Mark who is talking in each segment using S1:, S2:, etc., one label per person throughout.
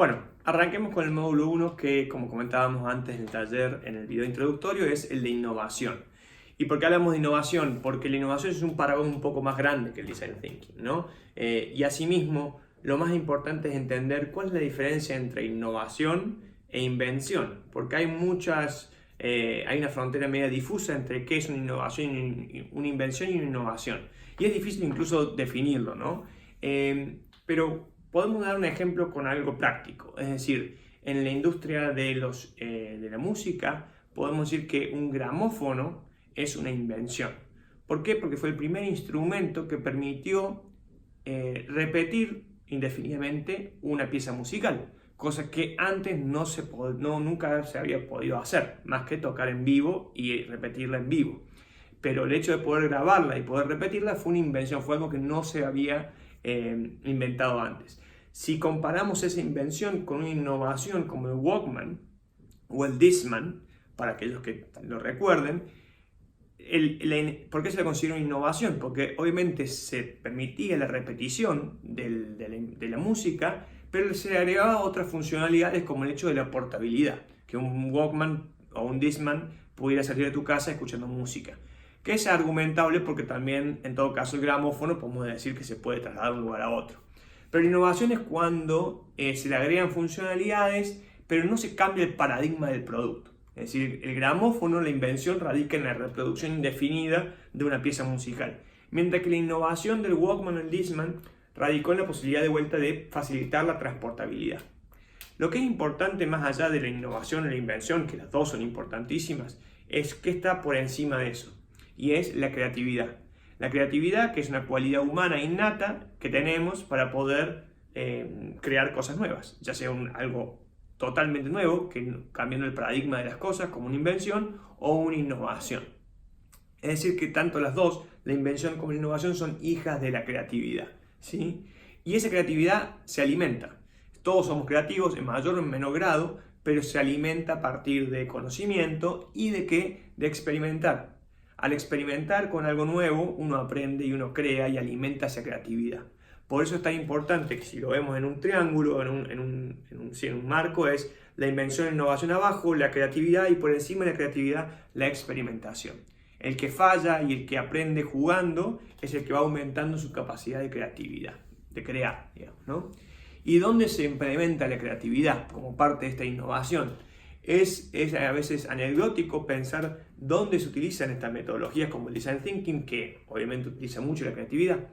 S1: Bueno, arranquemos con el módulo 1 que, como comentábamos antes en el taller, en el video introductorio, es el de innovación. ¿Y por qué hablamos de innovación? Porque la innovación es un paraguas un poco más grande que el design thinking, ¿no? Y asimismo, lo más importante es entender cuál es la diferencia entre innovación e invención, porque hay hay una frontera media difusa entre qué es una innovación, una invención y una innovación. Y es difícil incluso definirlo, ¿no? Pero podemos dar un ejemplo con algo práctico, es decir, en la industria de la música podemos decir que un gramófono es una invención. ¿Por qué? Porque fue el primer instrumento que permitió repetir indefinidamente una pieza musical, cosa que antes nunca se había podido hacer, más que tocar en vivo y repetirla en vivo. Pero el hecho de poder grabarla y poder repetirla fue una invención, fue algo que no se había inventado antes. Si comparamos esa invención con una innovación como el Walkman o el Discman, para aquellos que lo recuerden, ¿por qué se le considera una innovación? Porque obviamente se permitía la repetición de la música, pero se le agregaba otras funcionalidades como el hecho de la portabilidad, que un Walkman o un Discman pudiera salir de tu casa escuchando música, que es argumentable porque también en todo caso el gramófono podemos decir que se puede trasladar de un lugar a otro. Pero la innovación es cuando se le agregan funcionalidades, pero no se cambia el paradigma del producto. Es decir, el gramófono, la invención radica en la reproducción indefinida de una pieza musical, mientras que la innovación del Walkman o el Discman radicó en la posibilidad de vuelta de facilitar la transportabilidad. Lo que es importante más allá de la innovación y la invención, que las dos son importantísimas, es que está por encima de eso, y es la creatividad. La creatividad, que es una cualidad humana innata que tenemos para poder crear cosas nuevas, ya sea algo totalmente nuevo, cambiando el paradigma de las cosas como una invención o una innovación. Es decir, que tanto las dos, la invención como la innovación, son hijas de la creatividad, ¿sí? Y esa creatividad se alimenta. Todos somos creativos en mayor o en menor grado, pero se alimenta a partir de conocimiento y de ¿qué? De experimentar. Al experimentar con algo nuevo, uno aprende y uno crea y alimenta esa creatividad. Por eso es tan importante que si lo vemos en un triángulo, en un marco, es la invención e innovación abajo, la creatividad y por encima de la creatividad, la experimentación. El que falla y el que aprende jugando es el que va aumentando su capacidad de creatividad, de crear, digamos, ¿no? ¿Y dónde se implementa la creatividad como parte de esta innovación? Es a veces anecdótico pensar dónde se utilizan estas metodologías como el Design Thinking, que obviamente utiliza mucho la creatividad,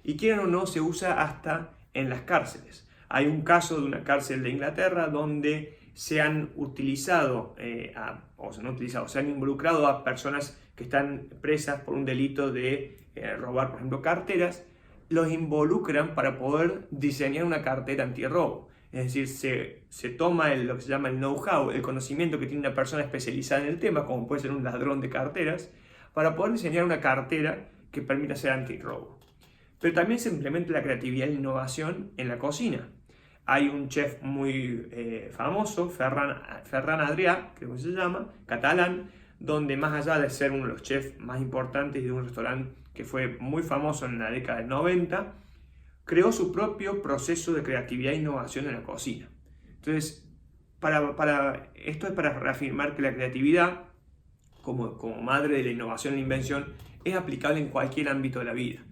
S1: y quieran o no se usa hasta en las cárceles. Hay un caso de una cárcel de Inglaterra donde se han utilizado, se han involucrado a personas que están presas por un delito de robar, por ejemplo, carteras, los involucran para poder diseñar una cartera antirrobo. Es decir, se toma lo que se llama el know-how, el conocimiento que tiene una persona especializada en el tema, como puede ser un ladrón de carteras, para poder diseñar una cartera que permita ser antirrobo. Pero también se implementa la creatividad e innovación en la cocina. Hay un chef muy famoso, Ferran Adrià, creo que se llama, catalán, donde más allá de ser uno de los chefs más importantes de un restaurante que fue muy famoso en la década del 90, creó su propio proceso de creatividad e innovación en la cocina. Entonces, esto es para reafirmar que la creatividad, como madre de la innovación e la invención, es aplicable en cualquier ámbito de la vida.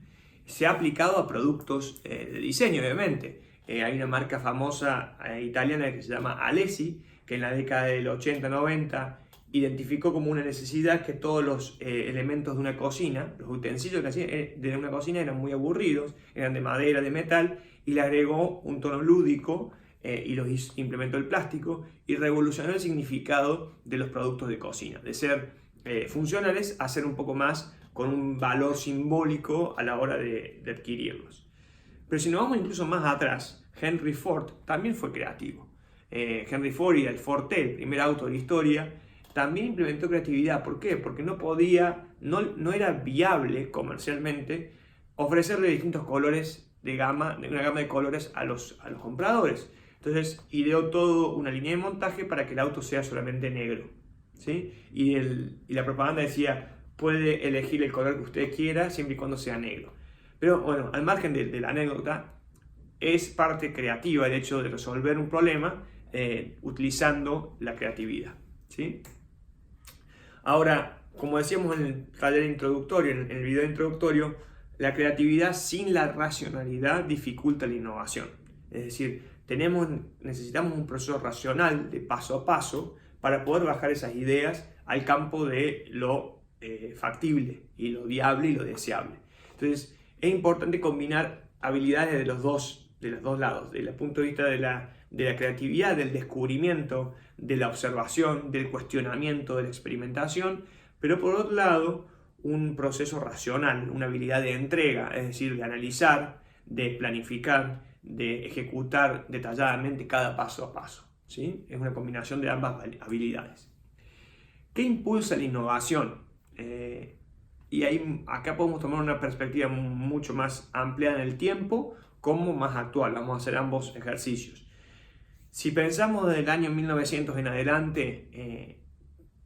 S1: Se ha aplicado a productos de diseño, obviamente. Hay una marca famosa italiana que se llama Alessi, que en la década del 80-90 identificó como una necesidad que todos los elementos de una cocina, los utensilios de una cocina eran muy aburridos, eran de madera, de metal, y le agregó un tono lúdico y implementó el plástico y revolucionó el significado de los productos de cocina, de ser funcionales a ser un poco más con un valor simbólico a la hora de adquirirlos. Pero si nos vamos incluso más atrás, Henry Ford también fue creativo. Henry Ford y el Ford T, el primer auto de la historia, también implementó creatividad. ¿Por qué? Porque no era viable comercialmente ofrecerle distintos colores de una gama de colores a los compradores. Entonces ideó todo una línea de montaje para que el auto sea solamente negro, ¿sí? Y la propaganda decía, puede elegir el color que usted quiera siempre y cuando sea negro. Pero bueno, al margen de la anécdota, es parte creativa el hecho de resolver un problema utilizando la creatividad, ¿sí? Ahora, como decíamos en el taller introductorio, en el video introductorio, la creatividad sin la racionalidad dificulta la innovación. Es decir, necesitamos un proceso racional de paso a paso para poder bajar esas ideas al campo de lo factible y lo viable y lo deseable. Entonces, es importante combinar habilidades de los dos lados, desde el punto de vista de la creatividad, del descubrimiento, de la observación, del cuestionamiento, de la experimentación, pero por otro lado, un proceso racional, una habilidad de entrega, es decir, de analizar, de planificar, de ejecutar detalladamente cada paso a paso, ¿sí? Es una combinación de ambas habilidades. ¿Qué impulsa la innovación? Y acá podemos tomar una perspectiva mucho más amplia en el tiempo como más actual. Vamos a hacer ambos ejercicios. Si pensamos desde el año 1900 en adelante,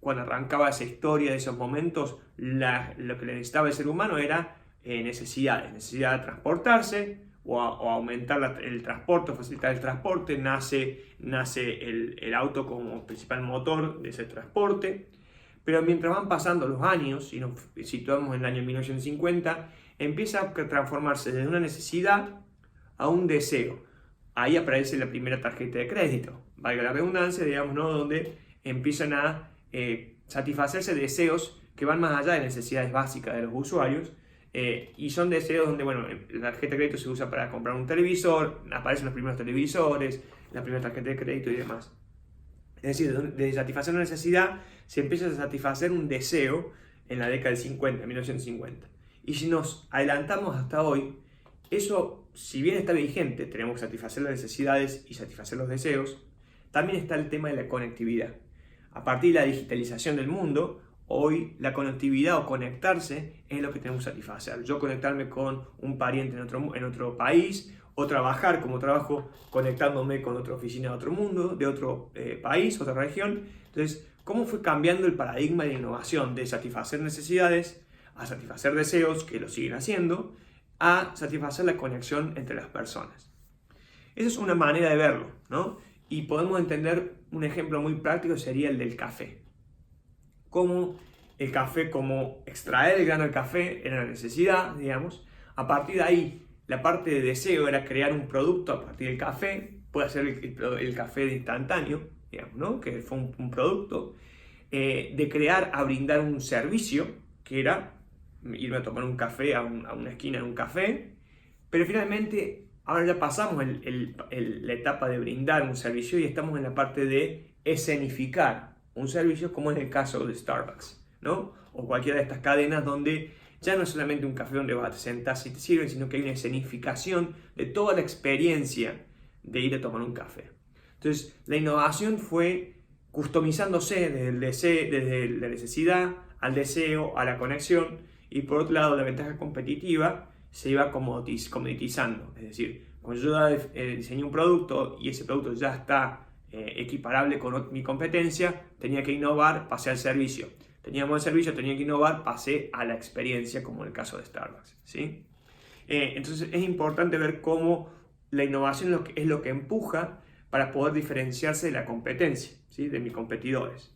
S1: cuando arrancaba esa historia de esos momentos, lo que le necesitaba el ser humano era necesidad de transportarse o aumentar el transporte, facilitar el transporte. Nace el auto como principal motor de ese transporte. Pero mientras van pasando los años, y nos situamos en el año 1950, empieza a transformarse desde una necesidad a un deseo. Ahí aparece la primera tarjeta de crédito, valga la redundancia, digamos, ¿no? Donde empiezan a satisfacerse deseos que van más allá de necesidades básicas de los usuarios, y son deseos donde, bueno, la tarjeta de crédito se usa para comprar un televisor, aparecen los primeros televisores, la primera tarjeta de crédito y demás. Es decir, de satisfacer una necesidad se empieza a satisfacer un deseo en la década del 50, 1950. Y si nos adelantamos hasta hoy, eso, si bien está vigente, tenemos que satisfacer las necesidades y satisfacer los deseos, también está el tema de la conectividad. A partir de la digitalización del mundo, hoy la conectividad o conectarse es lo que tenemos que satisfacer. Yo conectarme con un pariente en otro país, o trabajar como trabajo conectándome con otra oficina de otro mundo, de otro país, otra región. Entonces, ¿cómo fue cambiando el paradigma de innovación de satisfacer necesidades a satisfacer deseos, que lo siguen haciendo, a satisfacer la conexión entre las personas? Esa es una manera de verlo, ¿no? Y podemos entender un ejemplo muy práctico, sería el del café. Como el café, como extraer el grano del café era una necesidad, digamos. A partir de ahí, la parte de deseo era crear un producto a partir del café. Puede ser el café de instantáneo, digamos, ¿no? Que fue un producto. De crear a brindar un servicio, que era irme a tomar un café a una esquina de un café. Pero finalmente, ahora ya pasamos la etapa de brindar un servicio y estamos en la parte de escenificar un servicio, como en el caso de Starbucks, ¿no? O cualquiera de estas cadenas donde ya no es solamente un café donde vas a sentarse y te sirven, sino que hay una escenificación de toda la experiencia de ir a tomar un café. Entonces, la innovación fue customizándose desde la necesidad al deseo, a la conexión, y por otro lado, la ventaja competitiva se iba comoditizando. Es decir, cuando yo diseñé un producto y ese producto ya está equiparable con mi competencia, tenía que innovar, pasé al servicio. Teníamos el servicio, tenía que innovar, pasé a la experiencia, como en el caso de Starbucks, ¿sí? Entonces es importante ver cómo la innovación es lo que empuja para poder diferenciarse de la competencia, ¿sí? De mis competidores.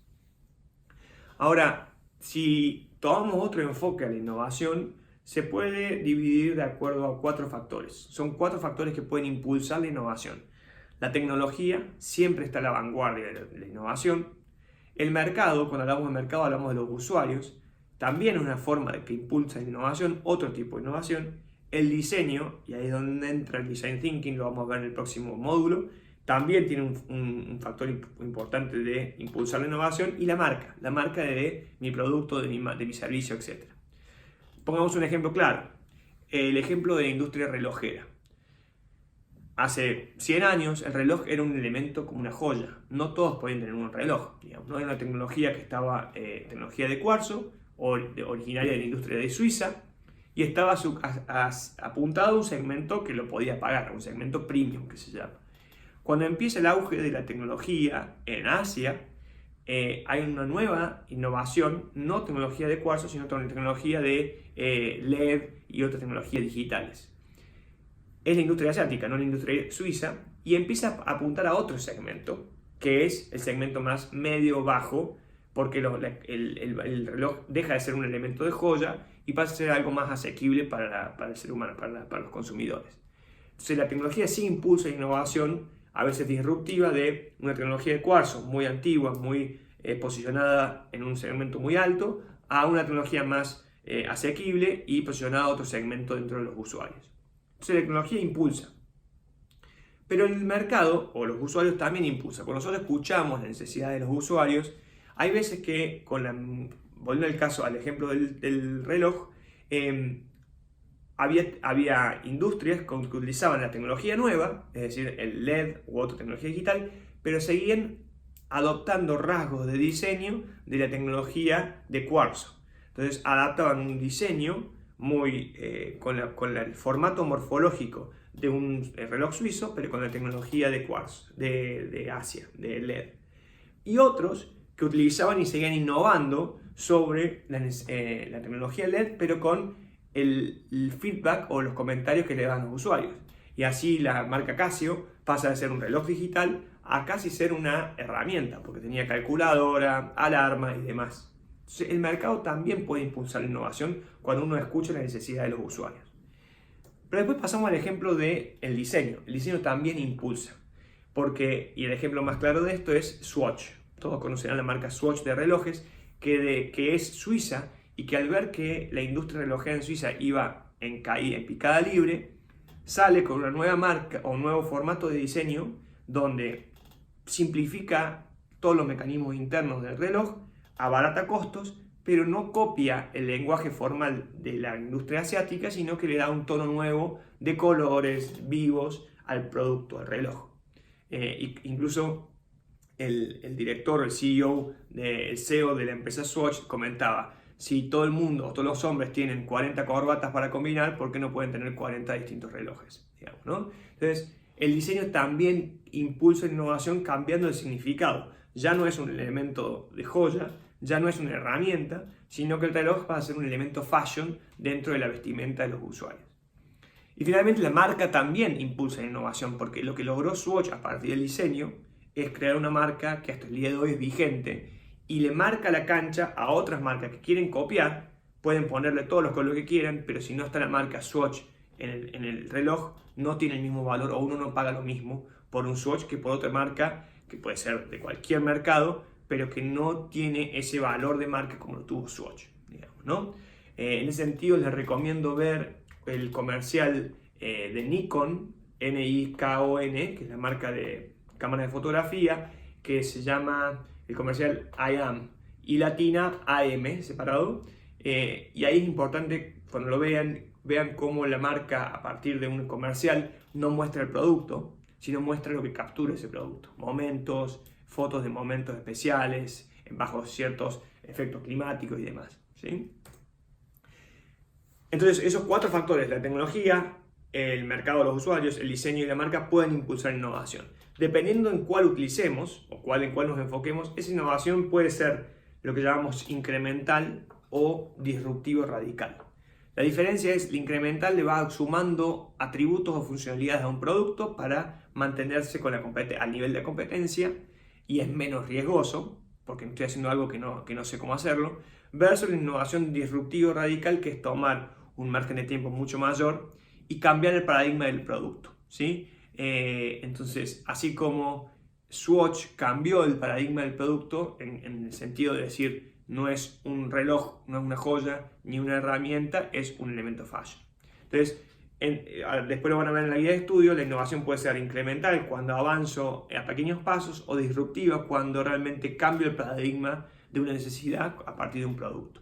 S1: Ahora, si tomamos otro enfoque a la innovación, se puede dividir de acuerdo a 4 factores. Son 4 factores que pueden impulsar la innovación. La tecnología siempre está a la vanguardia de la innovación. El mercado, cuando hablamos de mercado hablamos de los usuarios, también es una forma de que impulsa la innovación, otro tipo de innovación. El diseño, y ahí es donde entra el design thinking, lo vamos a ver en el próximo módulo, también tiene un factor importante de impulsar la innovación. Y la marca de mi producto, de mi servicio, etc. Pongamos un ejemplo claro, el ejemplo de la industria relojera. Hace 100 años el reloj era un elemento como una joya. No todos podían tener un reloj, digamos, ¿no? Era una tecnología que estaba, tecnología de cuarzo, originaria de la industria de Suiza, y estaba apuntado a un segmento que lo podía pagar, un segmento premium que se llama. Cuando empieza el auge de la tecnología en Asia, hay una nueva innovación, no tecnología de cuarzo, sino tecnología de LED y otras tecnologías digitales. es la industria asiática, no la industria suiza, y empieza a apuntar a otro segmento, que es el segmento más medio-bajo, porque el reloj deja de ser un elemento de joya y pasa a ser algo más asequible para el ser humano, para los consumidores. Entonces la tecnología sí impulsa innovación, a veces disruptiva, de una tecnología de cuarzo muy antigua, muy posicionada en un segmento muy alto, a una tecnología más asequible y posicionada a otro segmento dentro de los usuarios. Entonces la tecnología impulsa. Pero el mercado o los usuarios también impulsan. Cuando nosotros escuchamos la necesidad de los usuarios, hay veces que, volviendo al caso, al ejemplo del reloj, había industrias que utilizaban la tecnología nueva, es decir, el LED u otra tecnología digital, pero seguían adoptando rasgos de diseño de la tecnología de cuarzo. Entonces adaptaban un diseño muy con el formato morfológico de un reloj suizo, pero con la tecnología de cuarzo, de Asia, de LED. Y otros que utilizaban y seguían innovando sobre la tecnología LED, pero con el feedback o los comentarios que le dan los usuarios. Y así la marca Casio pasa de ser un reloj digital a casi ser una herramienta, porque tenía calculadora, alarma y demás. Entonces, el mercado también puede impulsar la innovación cuando uno escucha la necesidad de los usuarios. Pero después pasamos al ejemplo del diseño. El diseño también impulsa, y el ejemplo más claro de esto es Swatch. Todos conocerán la marca Swatch de relojes, que es suiza, y que al ver que la industria relojera en Suiza iba en picada libre, sale con una nueva marca o un nuevo formato de diseño donde simplifica todos los mecanismos internos del reloj, abarata costos, pero no copia el lenguaje formal de la industria asiática, sino que le da un tono nuevo de colores vivos al producto, al reloj. Incluso el director, el CEO, el CEO de la empresa Swatch comentaba: si todo el mundo o todos los hombres tienen 40 corbatas para combinar, ¿por qué no pueden tener 40 distintos relojes? Digamos, ¿no? Entonces, el diseño también impulsa la innovación cambiando el significado. Ya no es un elemento de joya, ya no es una herramienta, sino que el reloj va a ser un elemento fashion dentro de la vestimenta de los usuarios. Y finalmente la marca también impulsa la innovación, porque lo que logró Swatch a partir del diseño es crear una marca que hasta el día de hoy es vigente y le marca la cancha a otras marcas que quieren copiar. Pueden ponerle todos los colores que quieran, pero si no está la marca Swatch en el reloj, no tiene el mismo valor, o uno no paga lo mismo por un Swatch que por otra marca, que puede ser de cualquier mercado, pero que no tiene ese valor de marca como lo tuvo Swatch, digamos, ¿no? En ese sentido, les recomiendo ver el comercial de Nikon, Nikon, que es la marca de cámara de fotografía, que se llama el comercial I Am, y latina AM, separado. Y ahí es importante, cuando lo vean cómo la marca, a partir de un comercial, no muestra el producto, sino muestra lo que captura ese producto. Momentos, fotos de momentos especiales, bajo ciertos efectos climáticos y demás, ¿sí? Entonces, esos 4 factores, la tecnología, el mercado de los usuarios, el diseño y la marca, pueden impulsar innovación. Dependiendo en cuál utilicemos o en cuál nos enfoquemos, esa innovación puede ser lo que llamamos incremental o disruptivo radical. La diferencia es, el incremental le va sumando atributos o funcionalidades a un producto para mantenerse al nivel de competencia, y es menos riesgoso, porque estoy haciendo algo que no sé cómo hacerlo, versus la innovación disruptivo radical, que es tomar un margen de tiempo mucho mayor y cambiar el paradigma del producto, ¿sí? Entonces, así como Swatch cambió el paradigma del producto en el sentido de decir, no es un reloj, no es una joya, ni una herramienta, es un elemento fashion. Entonces, después lo van a ver en la guía de estudio, la innovación puede ser incremental cuando avanzo a pequeños pasos, o disruptiva cuando realmente cambio el paradigma de una necesidad a partir de un producto.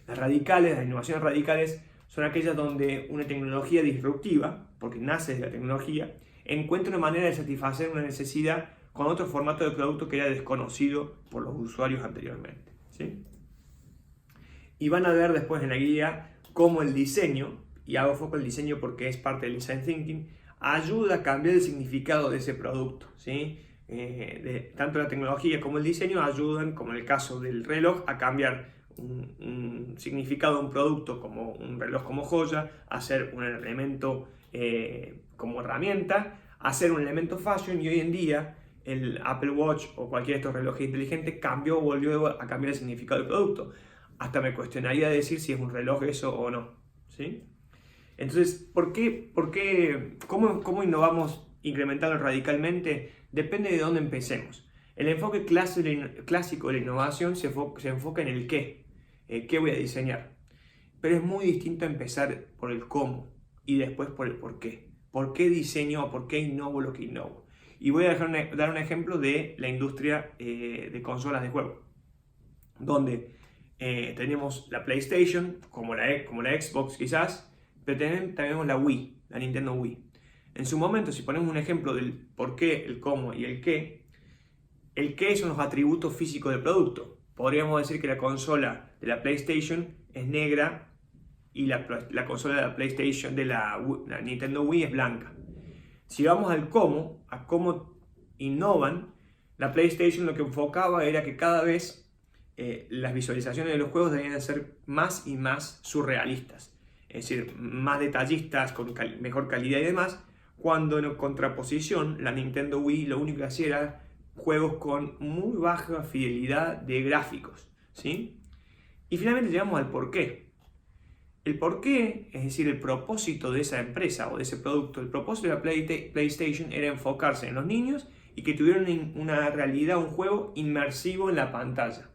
S1: Las innovaciones radicales, son aquellas donde una tecnología disruptiva, porque nace de la tecnología, encuentra una manera de satisfacer una necesidad con otro formato de producto que era desconocido por los usuarios anteriormente, ¿sí? Y van a ver después en la guía cómo el diseño, y hago foco en el diseño porque es parte del design thinking, ayuda a cambiar el significado de ese producto, ¿sí? Tanto la tecnología como el diseño ayudan, como en el caso del reloj, a cambiar un significado de un producto como un reloj como joya, a ser un elemento como herramienta, a ser un elemento fashion, y hoy en día el Apple Watch o cualquiera de estos relojes inteligentes volvió a cambiar el significado del producto. Hasta me cuestionaría decir si es un reloj eso o no, ¿sí? Entonces, ¿cómo innovamos incrementando radicalmente? Depende de dónde empecemos. El enfoque clásico de la innovación se enfoca en el qué voy a diseñar. Pero es muy distinto empezar por el cómo y después por el por qué. ¿Por qué diseño o por qué innovo lo que innovo? Y voy a dar un ejemplo de la industria de consolas de juego, donde tenemos la PlayStation, como la Xbox quizás, pero tenemos la Wii, la Nintendo Wii. En su momento, si ponemos un ejemplo del por qué, el cómo y el qué son los atributos físicos del producto. Podríamos decir que la consola de la PlayStation es negra y la consola de la PlayStation de la Nintendo Wii es blanca. Si vamos a cómo innovan, la PlayStation lo que enfocaba era que cada vez las visualizaciones de los juegos debían ser más y más surrealistas, es decir, más detallistas, con mejor calidad y demás, cuando en contraposición la Nintendo Wii lo único que hacía era juegos con muy baja fidelidad de gráficos, ¿sí? Y finalmente llegamos al porqué. El porqué, es decir, el propósito de esa empresa o de ese producto, el propósito de la PlayStation era enfocarse en los niños y que tuvieran una realidad, un juego inmersivo en la pantalla.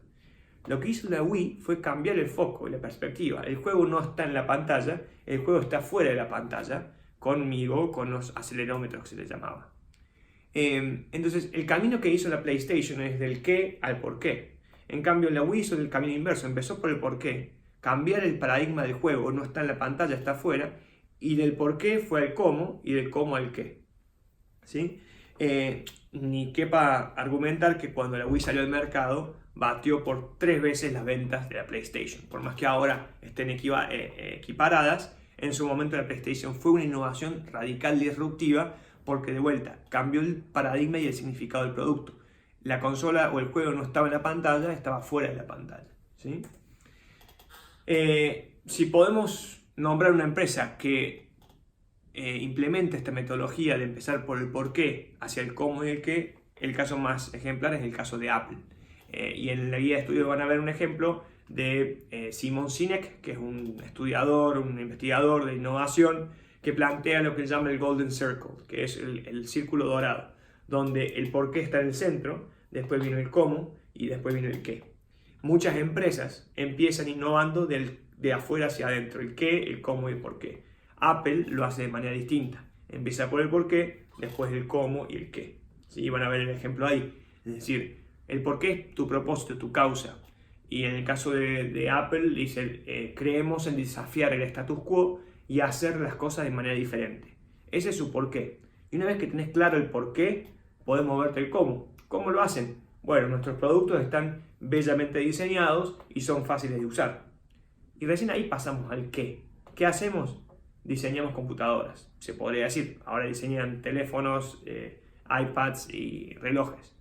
S1: Lo que hizo la Wii fue cambiar el foco y la perspectiva. El juego no está en la pantalla, el juego está fuera de la pantalla, con los acelerómetros que se les llamaba. Entonces, el camino que hizo la PlayStation es del qué al por qué. En cambio, la Wii hizo el camino inverso, empezó por el por qué. Cambiar el paradigma del juego, no está en la pantalla, está fuera, y del por qué fue al cómo, y del cómo al qué. ¿Sí? Ni quepa argumentar que cuando la Wii salió al mercado, batió por 3 veces las ventas de la PlayStation. Por más que ahora estén equiparadas, en su momento la PlayStation fue una innovación radical disruptiva porque de vuelta cambió el paradigma y el significado del producto. La consola o el juego no estaba en la pantalla, estaba fuera de la pantalla, ¿sí? Si podemos nombrar una empresa que implementa esta metodología de empezar por el por qué hacia el cómo y el qué, el caso más ejemplar es el caso de Apple. Y en la guía de estudio van a ver un ejemplo de Simon Sinek, que es un estudiador, un investigador de innovación, que plantea lo que se llama el Golden Circle, que es el círculo dorado, donde el por qué está en el centro, después viene el cómo y después viene el qué. Muchas empresas empiezan innovando de afuera hacia adentro, el qué, el cómo y el por qué. Apple lo hace de manera distinta, empieza por el por qué, después el cómo y el qué. ¿Sí? Van a ver el ejemplo ahí, es decir, el por qué es tu propósito, tu causa. Y en el caso de Apple dice, creemos en desafiar el status quo y hacer las cosas de manera diferente. Ese es su porqué. Y una vez que tenés claro el porqué, podés moverte el cómo. ¿Cómo lo hacen? Bueno, nuestros productos están bellamente diseñados y son fáciles de usar. Y recién ahí pasamos al qué. ¿Qué hacemos? Diseñamos computadoras. Se podría decir, ahora diseñan teléfonos, iPads y relojes.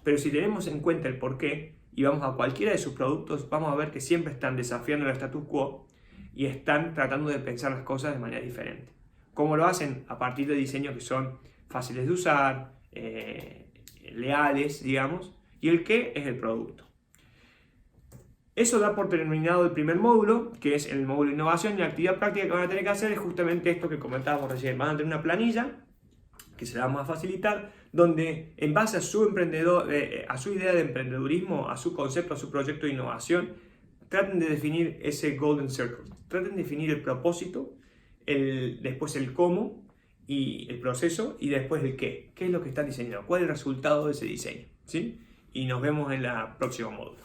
S1: Pero si tenemos en cuenta el porqué y vamos a cualquiera de sus productos, vamos a ver que siempre están desafiando el status quo y están tratando de pensar las cosas de manera diferente. ¿Cómo lo hacen? A partir de diseños que son fáciles de usar, leales, digamos, y el qué es el producto. Eso da por terminado el primer módulo, que es el módulo de innovación, y la actividad práctica que van a tener que hacer es justamente esto que comentábamos recién. Van a tener una planilla que se la vamos a facilitar, donde en base a su idea de emprendedurismo, a su concepto, a su proyecto de innovación, traten de definir ese Golden Circle, traten de definir el propósito, después el cómo y el proceso, y después el qué es lo que están diseñando, cuál es el resultado de ese diseño, ¿sí? Y nos vemos en el próximo módulo.